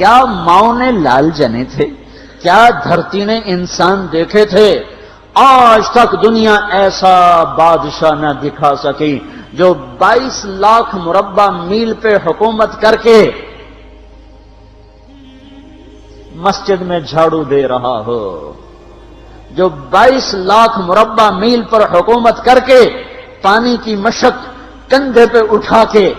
کیا ماؤں نے لال جنے تھے؟ کیا دھرتی نے انسان دیکھے تھے؟ آج تک دنیا ایسا بادشاہ نہ دکھا سکی جو 22 لاکھ مربع میل پہ حکومت کر کے مسجد میں جھاڑو دے رہا ہو، جو 22 لاکھ مربع میل پر حکومت کر کے پانی کی مشق کندھے پہ اٹھا کے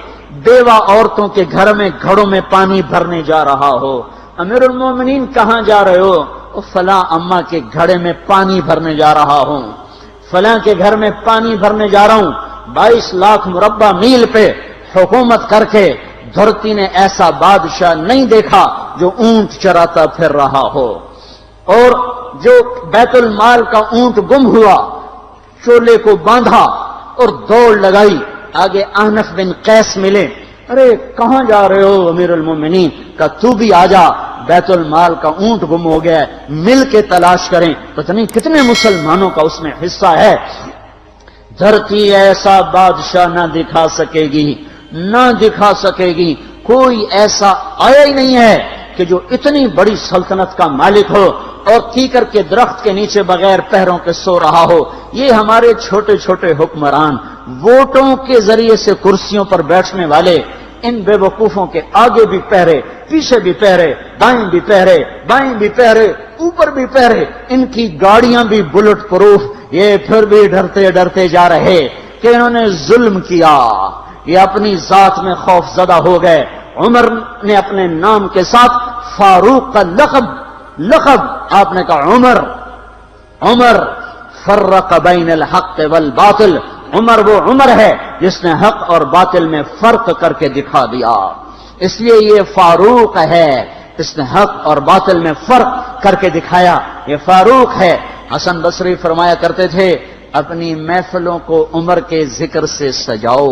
بیوہ عورتوں کے گھر میں گھڑوں میں پانی بھرنے جا رہا ہو۔ امیر المومنین کہاں جا رہے ہو؟ فلاں اماں کے گھڑے میں پانی بھرنے جا رہا ہوں، فلاں کے گھر میں پانی بھرنے جا رہا ہوں۔ 22 لاکھ مربع میل پہ حکومت کر کے دھرتی نے ایسا بادشاہ نہیں دیکھا جو اونٹ چراتا پھر رہا ہو، اور جو بیت المال کا اونٹ گم ہوا، چولے کو باندھا اور دوڑ لگائی، آگے احنف بن قیس ملے، ارے کہاں جا رہے ہو امیر المومنین؟ کہ تو بھی آجا، بیت المال کا اونٹ گم ہو گیا ہے، مل کے تلاش کریں۔ پتہ نہیں کتنے مسلمانوں کا اس میں حصہ ہے۔ دھرتی ایسا بادشاہ نہ دکھا سکے گی، نہ دکھا سکے گی، کوئی ایسا آیا ہی نہیں ہے کہ جو اتنی بڑی سلطنت کا مالک ہو اور کیکر کے درخت کے نیچے بغیر پہروں کے سو رہا ہو۔ یہ ہمارے چھوٹے چھوٹے حکمران، ووٹوں کے ذریعے سے کرسیوں پر بیٹھنے والے، ان بے وقوفوں کے آگے بھی پہرے، پیچھے بھی پہرے، دائیں بھی پہرے، بائیں بھی پہرے، اوپر بھی پہرے، ان کی گاڑیاں بھی بلٹ پروف، یہ پھر بھی ڈرتے ڈرتے جا رہے کہ انہوں نے ظلم کیا، یہ اپنی ذات میں خوف زدہ ہو گئے۔ عمر نے اپنے نام کے ساتھ فاروق کا لقب آپ نے کہا عمر فرق بین الحق والباطل، عمر وہ عمر ہے جس نے حق اور باطل میں فرق کر کے دکھا دیا، اس لیے یہ فاروق ہے، اس نے حق اور باطل میں فرق کر کے دکھایا، یہ فاروق ہے۔ حسن بصری فرمایا کرتے تھے اپنی محفلوں کو عمر کے ذکر سے سجاؤ۔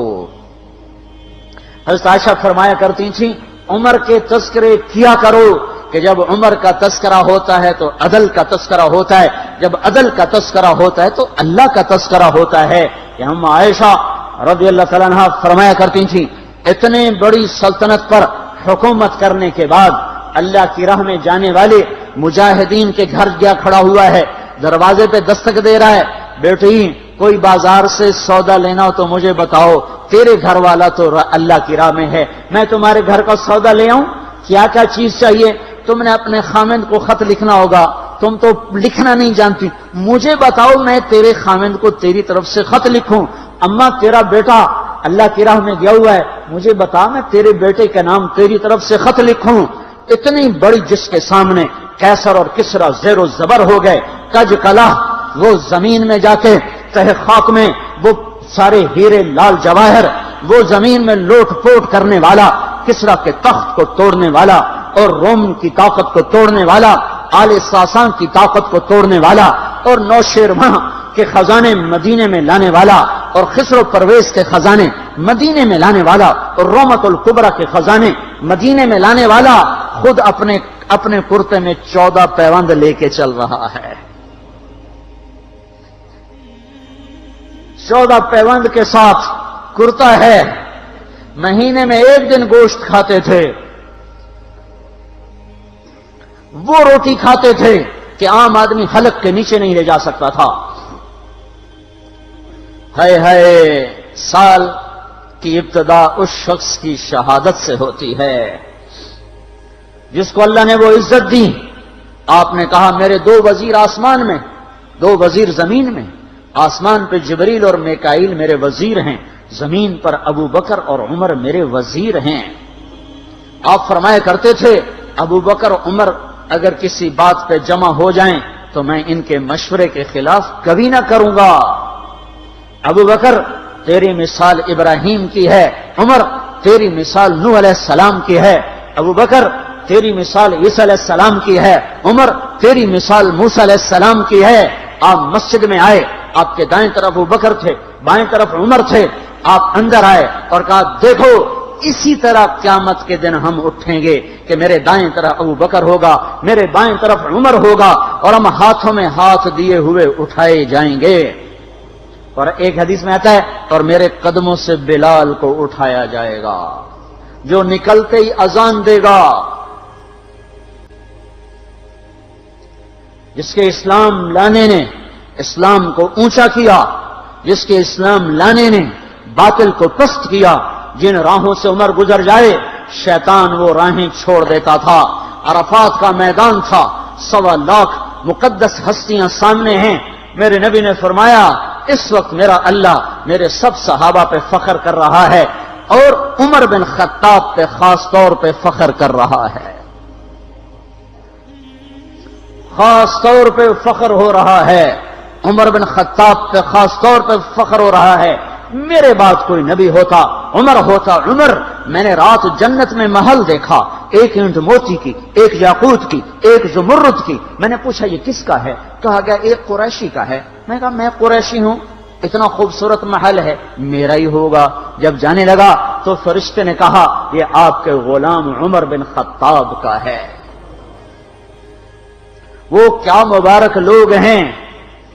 حضرت عائشہ فرمایا کرتی تھیں عمر کے تذکرے کیا کرو کہ جب عمر کا تذکرہ ہوتا ہے تو عدل کا تذکرہ ہوتا ہے، جب عدل کا تذکرہ ہوتا ہے تو اللہ کا تذکرہ ہوتا ہے۔ کہ ہم عائشہ رضی اللہ تعالیٰ عنہا فرمایا کرتی تھیں اتنے بڑی سلطنت پر حکومت کرنے کے بعد اللہ کی راہ میں جانے والے مجاہدین کے گھر گیا کھڑا ہوا ہے، دروازے پہ دستک دے رہا ہے، بیٹی کوئی بازار سے سودا لینا ہو تو مجھے بتاؤ، تیرے گھر والا تو اللہ کی راہ میں ہے، میں تمہارے گھر کا سودا لے آؤں، کیا کیا چیز چاہیے؟ تم نے اپنے خامند کو خط لکھنا ہوگا، تم تو لکھنا نہیں جانتی، مجھے بتاؤ میں تیرے خامند کو تیری طرف سے خط لکھوں۔ اماں تیرا بیٹا اللہ کی راہ میں گیا ہوا ہے، مجھے بتا میں تیرے بیٹے کے نام تیری طرف سے خط لکھوں۔ اتنی بڑی جس کے سامنے قیصر اور کسرا زیر و زبر ہو گئے، کج کلا، وہ زمین میں جا کے تہ خاک میں وہ سارے ہیرے لال جواہر، وہ زمین میں لوٹ پوٹ کرنے والا، کسرا کے تخت کو توڑنے والا اور روم کی طاقت کو توڑنے والا، آل ساسان کی طاقت کو توڑنے والا اور نوشیروان کے خزانے مدینے میں لانے والا اور خسرو پرویز کے خزانے مدینے میں لانے والا اور رومت الکبرى کے خزانے مدینے میں لانے والا خود اپنے کرتے میں 14 پیوند لے کے چل رہا ہے۔ 14 پیوند کے ساتھ کرتا ہے، مہینے میں 1 دن گوشت کھاتے تھے، وہ روٹی کھاتے تھے کہ عام آدمی حلق کے نیچے نہیں لے جا سکتا تھا۔ ہے سال کی ابتدا اس شخص کی شہادت سے ہوتی ہے جس کو اللہ نے وہ عزت دی۔ آپ نے کہا میرے 2 وزیر آسمان میں، 2 وزیر زمین میں، آسمان پہ جبریل اور میکائیل میرے وزیر ہیں، زمین پر ابو بکر اور عمر میرے وزیر ہیں۔ آپ فرمایا کرتے تھے ابو بکر عمر اگر کسی بات پہ جمع ہو جائیں تو میں ان کے مشورے کے خلاف کبھی نہ کروں گا۔ ابو بکر تیری مثال ابراہیم کی ہے، عمر تیری مثال نوح علیہ السلام کی ہے، ابو بکر تیری مثال عیسیٰ علیہ السلام کی ہے، عمر تیری مثال موسیٰ علیہ السلام کی ہے۔ آپ مسجد میں آئے، آپ کے دائیں طرف ابو بکر تھے، بائیں طرف عمر تھے، آپ اندر آئے اور کہا دیکھو اسی طرح قیامت کے دن ہم اٹھیں گے کہ میرے دائیں طرف ابو بکر ہوگا، میرے بائیں طرف عمر ہوگا اور ہم ہاتھوں میں ہاتھ دیے ہوئے اٹھائے جائیں گے۔ اور ایک حدیث میں آتا ہے اور میرے قدموں سے بلال کو اٹھایا جائے گا جو نکلتے ہی اذان دے گا، جس کے اسلام لانے نے اسلام کو اونچا کیا، جس کے اسلام لانے نے باطل کو پست کیا، جن راہوں سے عمر گزر جائے شیطان وہ راہیں چھوڑ دیتا تھا۔ عرفات کا میدان تھا، 1.25 لاکھ مقدس ہستیاں سامنے ہیں۔ میرے نبی نے فرمایا اس وقت میرا اللہ میرے سب صحابہ پہ فخر کر رہا ہے اور عمر بن خطاب پہ خاص طور پہ فخر کر رہا ہے، خاص طور پہ فخر ہو رہا ہے، عمر بن خطاب پہ خاص طور پہ فخر ہو رہا ہے۔ میرے بعد کوئی نبی ہوتا عمر ہوتا۔ عمر، میں نے رات جنت میں محل دیکھا، ایک اینٹ موتی کی، ایک یاقوت کی، ایک زمرد کی۔ میں نے پوچھا یہ کس کا ہے؟ کہا گیا ایک قریشی کا ہے۔ میں نے کہا میں قریشی ہوں، اتنا خوبصورت محل ہے، میرا ہی ہوگا۔ جب جانے لگا تو فرشتے نے کہا یہ آپ کے غلام عمر بن خطاب کا ہے۔ وہ کیا مبارک لوگ ہیں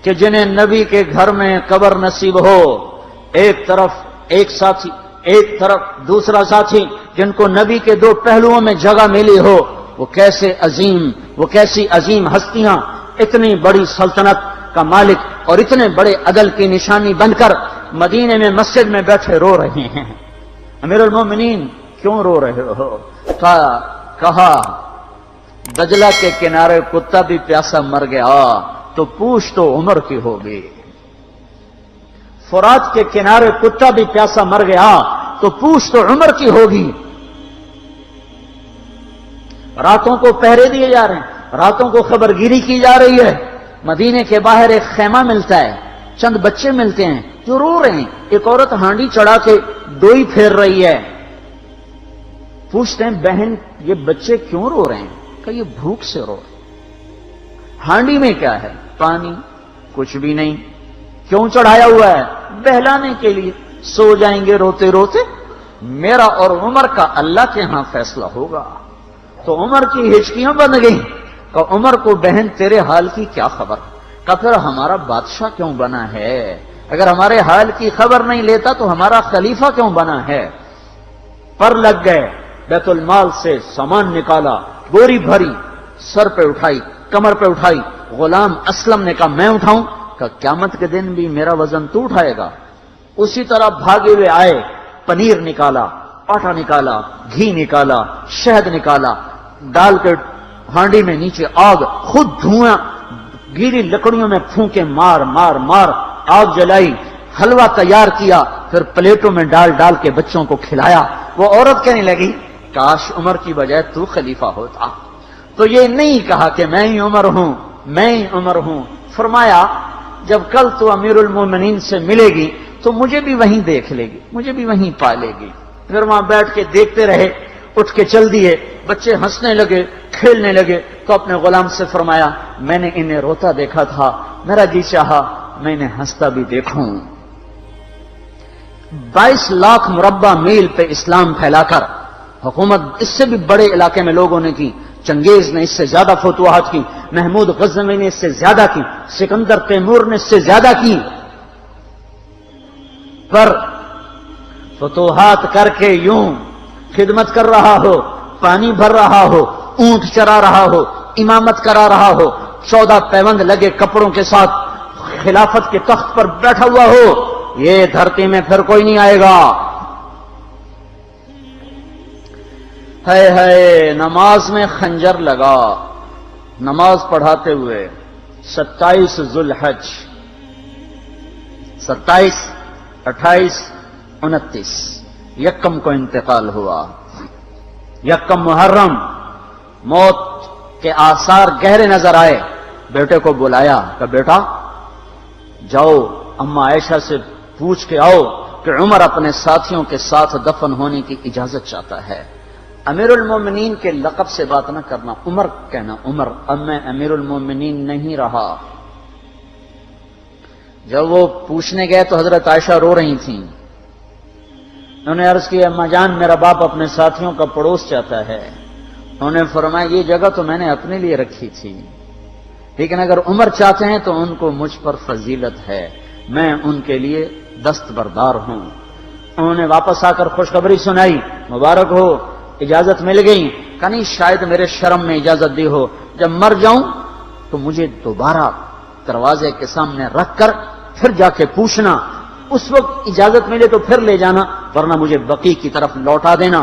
کہ جنہیں نبی کے گھر میں قبر نصیب ہو، ایک طرف ایک ساتھی، ایک طرف دوسرا ساتھی، جن کو نبی کے دو پہلوؤں میں جگہ ملی ہو۔ وہ کیسی عظیم ہستیاں، اتنی بڑی سلطنت کا مالک اور اتنے بڑے عدل کی نشانی بن کر مدینے میں مسجد میں بیٹھے رو رہے ہیں۔ امیر المومنین کیوں رو رہے ہو؟ کہا دجلہ کے کنارے کتا بھی پیاسا مر گیا تو پوچھ تو عمر کی ہوگی، فرات کے کنارے کتا بھی پیاسا مر گیا تو پوچھ تو عمر کی ہوگی۔ راتوں کو پہرے دیے جا رہے ہیں، راتوں کو خبرگیری کی جا رہی ہے۔ مدینے کے باہر ایک خیمہ ملتا ہے، چند بچے ملتے ہیں جو رو رہے ہیں۔ ایک عورت ہانڈی چڑھا کے ڈوئی پھیر رہی ہے۔ پوچھتے ہیں بہن یہ بچے کیوں رو رہے ہیں؟ کہ یہ بھوک سے رو رہے ہیں۔ ہانڈی میں کیا ہے؟ پانی، کچھ بھی نہیں۔ کیوں چڑھایا ہوا ہے؟ بہلانے کے لیے۔ سو جائیں گے روتے روتے، میرا اور عمر کا اللہ کے ہاں فیصلہ ہوگا۔ تو عمر کی ہچکیاں بن گئیں کہ عمر کو بہن تیرے حال کی کیا خبر؟ کہ پھر ہمارا بادشاہ کیوں بنا ہے؟ اگر ہمارے حال کی خبر نہیں لیتا تو ہمارا خلیفہ کیوں بنا ہے؟ پر لگ گئے، بیت المال سے سامان نکالا، بوری بھری، سر پہ اٹھائی، کمر پہ اٹھائی۔ غلام اسلم نے کہا میں اٹھاؤں؟ کہ قیامت کے دن بھی میرا وزن تو اٹھائے گا۔ اسی طرح بھاگے ہوئے آئے، پنیر نکالا، آٹا نکالا، گھی نکالا، شہد نکالا، ڈال کے ہانڈی میں نیچے آگ، خود دھواں، گیلی لکڑیوں میں پھونکے مار مار مار آگ جلائی، حلوہ تیار کیا، پھر پلیٹوں میں ڈال ڈال کے بچوں کو کھلایا۔ وہ عورت کہنے لگی کاش عمر کی بجائے تو خلیفہ ہوتا۔ تو یہ نہیں کہا کہ میں ہی عمر ہوں، میں ہی عمر ہوں۔ فرمایا جب کل تو امیر المومنین سے ملے گی تو مجھے بھی وہیں دیکھ لے گی، مجھے بھی وہیں پا لے گی۔ پھر وہاں بیٹھ کے دیکھتے رہے، اٹھ کے چل دیے۔ بچے ہنسنے لگے، کھیلنے لگے تو اپنے غلام سے فرمایا میں نے انہیں روتا دیکھا تھا، میرا جی چاہا میں انہیں ہنستا بھی دیکھوں۔ 22 لاکھ مربع میل پہ اسلام پھیلا کر حکومت اس سے بھی بڑے علاقے میں لوگوں نے کی۔ چنگیز نے اس سے زیادہ فتوحات کی، محمود غزنوی نے اس سے زیادہ کی، سکندر تیمور نے اس سے زیادہ کی۔ پر فتوحات کر کے یوں خدمت کر رہا ہو، پانی بھر رہا ہو، اونٹ چرا رہا ہو، امامت کرا رہا ہو، 14 پیوند لگے کپڑوں کے ساتھ خلافت کے تخت پر بیٹھا ہوا ہو، یہ دھرتی میں پھر کوئی نہیں آئے گا۔ ہے نماز میں خنجر لگا، نماز پڑھاتے ہوئے 27 ذوالحج، 27، 28، 29 یکم کو انتقال ہوا۔ یکم محرم موت کے آثار گہرے نظر آئے۔ بیٹے کو بلایا کہ بیٹا جاؤ اما عائشہ سے پوچھ کے آؤ کہ عمر اپنے ساتھیوں کے ساتھ دفن ہونے کی اجازت چاہتا ہے۔ امیر المومنین کے لقب سے بات نہ کرنا، عمر کہنا، عمر اب میں امیر المومنین نہیں رہا۔ جب وہ پوچھنے گئے تو حضرت عائشہ رو رہی تھیں۔ انہوں نے عرض کیا اما جان میرا باپ اپنے ساتھیوں کا پڑوس چاہتا ہے۔ انہوں نے فرمایا یہ جگہ تو میں نے اپنے لیے رکھی تھی، لیکن اگر عمر چاہتے ہیں تو ان کو مجھ پر فضیلت ہے، میں ان کے لیے دستبردار ہوں۔ انہوں نے واپس آ کر خوشخبری سنائی، مبارک ہو اجازت مل گئی۔ کہ نہیں شاید میرے شرم میں اجازت دی ہو، جب مر جاؤں تو مجھے دوبارہ دروازے کے سامنے رکھ کر پھر جا کے پوچھنا، اس وقت اجازت ملے تو پھر لے جانا، ورنہ مجھے بقیع کی طرف لوٹا دینا۔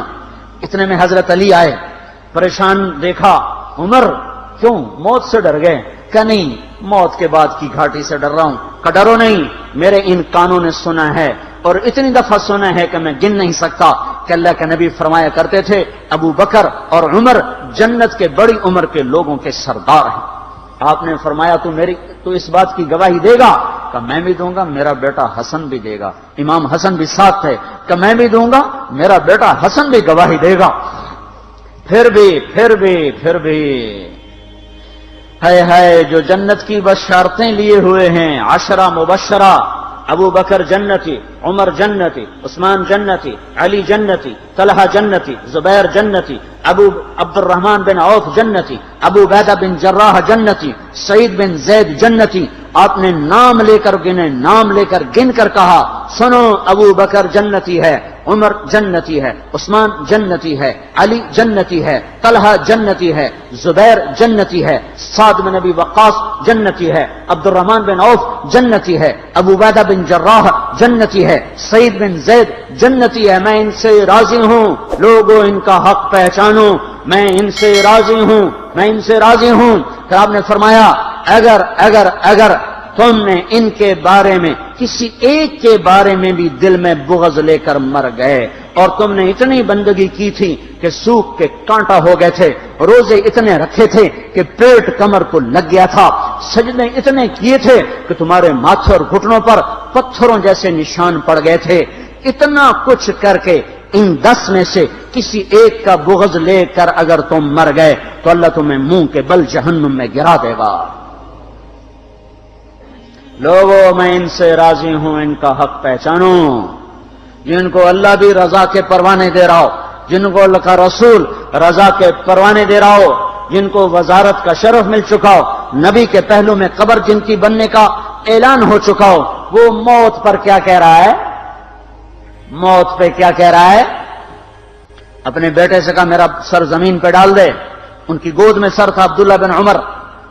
اتنے میں حضرت علی آئے، پریشان دیکھا، عمر کیوں موت سے ڈر گئے؟ کہ نہیں، موت کے بعد کی گھاٹی سے ڈر رہا ہوں۔ کہ ڈرو نہیں، میرے ان کانوں نے سنا ہے اور اتنی دفعہ سنا ہے کہ میں گن نہیں سکتا کہ اللہ کے نبی فرمایا کرتے تھے ابو بکر اور عمر جنت کے بڑی عمر کے لوگوں کے سردار ہیں۔ آپ نے فرمایا تو اس بات کی گواہی دے گا؟ کہ میں بھی دوں گا، میرا بیٹا حسن بھی دے گا۔ امام حسن بھی ساتھ تھے۔ کہ میں بھی دوں گا، میرا بیٹا حسن بھی گواہی دے گا۔ پھر بھی ہے جو جنت کی بشارتیں لیے ہوئے ہیں، 10 مبشرہ، ابو بکر جنتی، عمر جنتی، عثمان جنتی، علی جنتی، طلحہ جنتی، زبیر جنتی، ابو عبد الرحمن بن عوف جنتی، ابو عبیدہ بن جراح جنتی، سعید بن زید جنتی۔ آپ نے نام لے کر گنے، نام لے کر گن کر کہا، سنو ابو بکر جنتی ہے، عمر جنتی ہے، عثمان جنتی ہے، علی جنتی ہے، طلحہ جنتی ہے، زبیر جنتی ہے، سعد بن ابی وقاص جنتی ہے، عبد الرحمن بن عوف جنتی ہے، ابو عبیدہ بن جراح جنتی ہے، سعید بن زید جنتی ہے۔ میں ان سے راضی ہوں، لوگوں ان کا حق پہچانو، میں ان سے راضی ہوں، میں ان سے راضی ہوں۔ پھر آپ نے فرمایا اگر تم نے ان کے بارے میں کسی ایک کے بارے میں بھی دل میں بغض لے کر مر گئے، اور تم نے اتنی بندگی کی تھی کہ سوکھ کے کانٹا ہو گئے تھے، روزے اتنے رکھے تھے کہ پیٹ کمر کو لگ گیا تھا، سجدے اتنے کیے تھے کہ تمہارے ماتھے اور گھٹنوں پر پتھروں جیسے نشان پڑ گئے تھے، اتنا کچھ کر کے ان 10 میں سے کسی ایک کا بغض لے کر اگر تم مر گئے تو اللہ تمہیں منہ کے بل جہنم میں گرا دے گا۔ لوگوں میں ان سے راضی ہوں، ان کا حق پہچانو، جن کو اللہ بھی رضا کے پروانے دے رہا ہو، جن کو اللہ کا رسول رضا کے پروانے دے رہا ہو، جن کو وزارت کا شرف مل چکا ہو، نبی کے پہلو میں قبر جن کی بننے کا اعلان ہو چکا ہو، وہ موت پر کیا کہہ رہا ہے؟ موت پہ کیا کہہ رہا ہے؟ اپنے بیٹے سے کہا میرا سر زمین پہ ڈال دے۔ ان کی گود میں سر تھا عبداللہ بن عمر،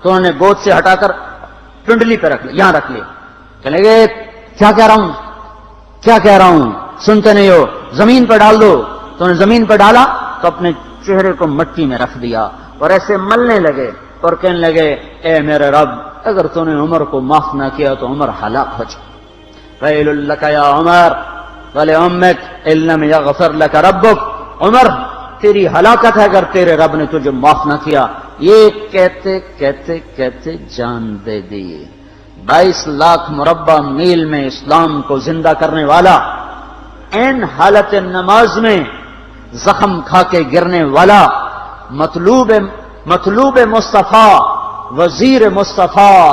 تو انہوں نے گود سے ہٹا کر پنڈلی پہ رکھ لیا، یہاں رکھ لیا۔ چلے گئے، کیا کہہ رہا ہوں سنتے نہیں ہو، زمین پہ ڈال دو۔ تو انہوں نے زمین پہ ڈالا تو اپنے چہرے کو مٹی میں رکھ دیا اور ایسے ملنے لگے اور کہنے لگے، اے میرے رب، اگر تو نے عمر کو معاف نہ کیا تو عمر ہلاک ہو جائے۔ ویل لک یا عمر ولامک ان لم یغفر لک ربک، عمر تیری ہلاکت ہے اگر تیرے رب نے تجھے معاف نہ کیا۔ یہ کہتے کہتے کہتے جان دے دی۔ 22 لاکھ مربع میل میں اسلام کو زندہ کرنے والا، این حالت نماز میں زخم کھا کے گرنے والا، مطلوب مصطفیٰ، وزیر مصطفیٰ،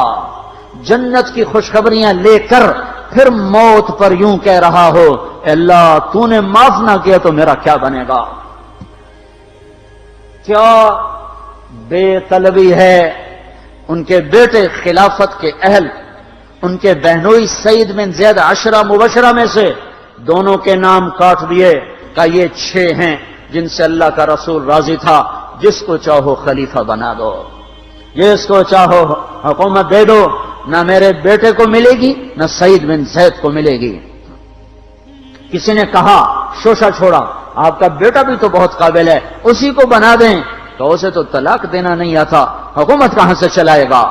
جنت کی خوشخبریاں لے کر پھر موت پر یوں کہہ رہا ہو، اللہ تو نے معاف نہ کیا تو میرا کیا بنے گا؟ کیا بے طلبی ہے۔ ان کے بیٹے خلافت کے اہل، ان کے بہنوئی سعید بن زید 10 مبشرہ میں سے دونوں کے نام کاٹ دیے، کہ یہ 6 ہیں جن سے اللہ کا رسول راضی تھا، جس کو چاہو خلیفہ بنا دو، جس کو چاہو حکومت دے دو، نہ میرے بیٹے کو ملے گی نہ سعید بن زید کو ملے گی۔ کسی نے کہا شوشہ چھوڑا، آپ کا بیٹا بھی تو بہت قابل ہے، اسی کو بنا دیں۔ تو اسے تو طلاق دینا نہیں آتا، حکومت کہاں سے چلائے گا؟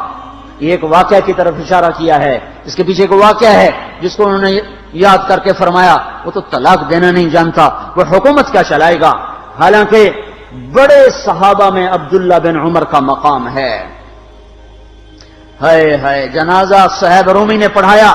یہ ایک واقعہ کی طرف اشارہ کیا ہے۔ اس کے پیچھے ایک واقعہ ہے جس کو انہوں نے یاد کر کے فرمایا، وہ تو طلاق دینا نہیں جانتا، وہ حکومت کیا چلائے گا؟ حالانکہ بڑے صحابہ میں عبداللہ بن عمر کا مقام ہے۔ ہے جنازہ صہیب رومی نے پڑھایا،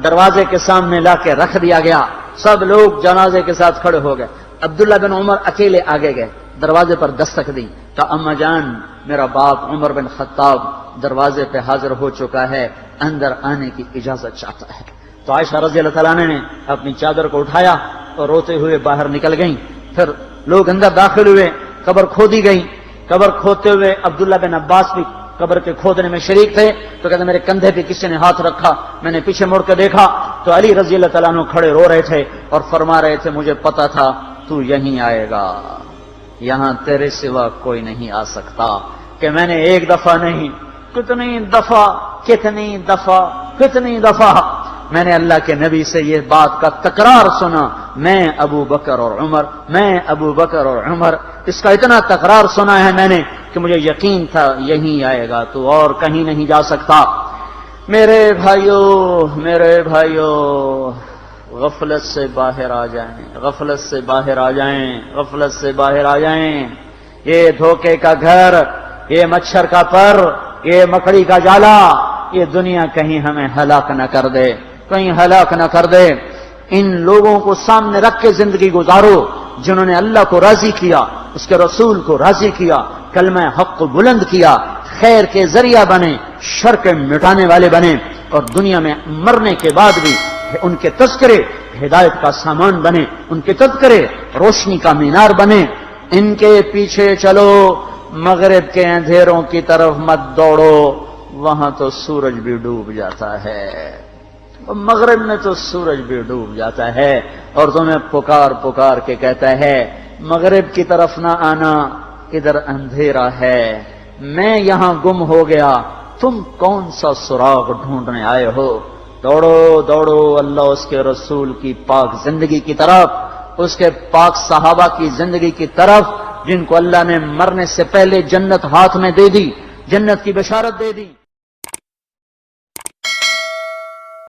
دروازے کے سامنے لا کے رکھ دیا گیا، سب لوگ جنازے کے ساتھ کھڑے ہو گئے، عبداللہ بن عمر اکیلے آگے گئے، دروازے پر دستک دی، کہا اما جان میرا باپ عمر بن خطاب دروازے پہ حاضر ہو چکا ہے، اندر آنے کی اجازت چاہتا ہے۔ تو عائشہ رضی اللہ تعالیٰ نے اپنی چادر کو اٹھایا اور روتے ہوئے باہر نکل گئیں۔ پھر لوگ اندر داخل ہوئے، قبر کھودی گئی، قبر کھودتے ہوئے عبداللہ بن عباس بھی قبر کے کھودنے میں شریک تھے، تو کہتے میرے کندھے پہ کسی نے ہاتھ رکھا، میں نے پیچھے مڑ کے دیکھا تو علی رضی اللہ تعالیٰ عنہ کھڑے رو رہے تھے اور فرما رہے تھے مجھے پتا تھا تو یہیں آئے گا، یہاں تیرے سوا کوئی نہیں آ سکتا، کہ میں نے ایک دفعہ نہیں کتنی دفعہ میں نے اللہ کے نبی سے یہ بات کا تکرار سنا، میں ابو بکر اور عمر، اس کا اتنا تکرار سنا ہے میں نے کہ مجھے یقین تھا یہیں آئے گا، تو اور کہیں نہیں جا سکتا۔ میرے بھائیوں، غفلت سے باہر آ جائیں، یہ دھوکے کا گھر، یہ مچھر کا پر، یہ مکڑی کا جالا، یہ دنیا کہیں ہمیں ہلاک نہ کر دے۔ ان لوگوں کو سامنے رکھ کے زندگی گزارو جنہوں نے اللہ کو راضی کیا، اس کے رسول کو راضی کیا، کلمہ حق کو بلند کیا، خیر کے ذریعہ بنے، شر کے مٹانے والے بنے، اور دنیا میں مرنے کے بعد بھی ان کے تذکرے ہدایت کا سامان بنے، ان کے تذکرے روشنی کا مینار بنے۔ ان کے پیچھے چلو، مغرب کے اندھیروں کی طرف مت دوڑو، وہاں تو سورج بھی ڈوب جاتا ہے، مغرب میں تو سورج بھی ڈوب جاتا ہے، اور تمہیں پکار کے کہتا ہے مغرب کی طرف نہ آنا، ادھر اندھیرا ہے، میں یہاں گم ہو گیا، تم کون سا سراغ ڈھونڈنے آئے ہو؟ دوڑو اللہ اس کے رسول کی پاک زندگی کی طرف، اس کے پاک صحابہ کی زندگی کی طرف، جن کو اللہ نے مرنے سے پہلے جنت ہاتھ میں دے دی، جنت کی بشارت دے دی۔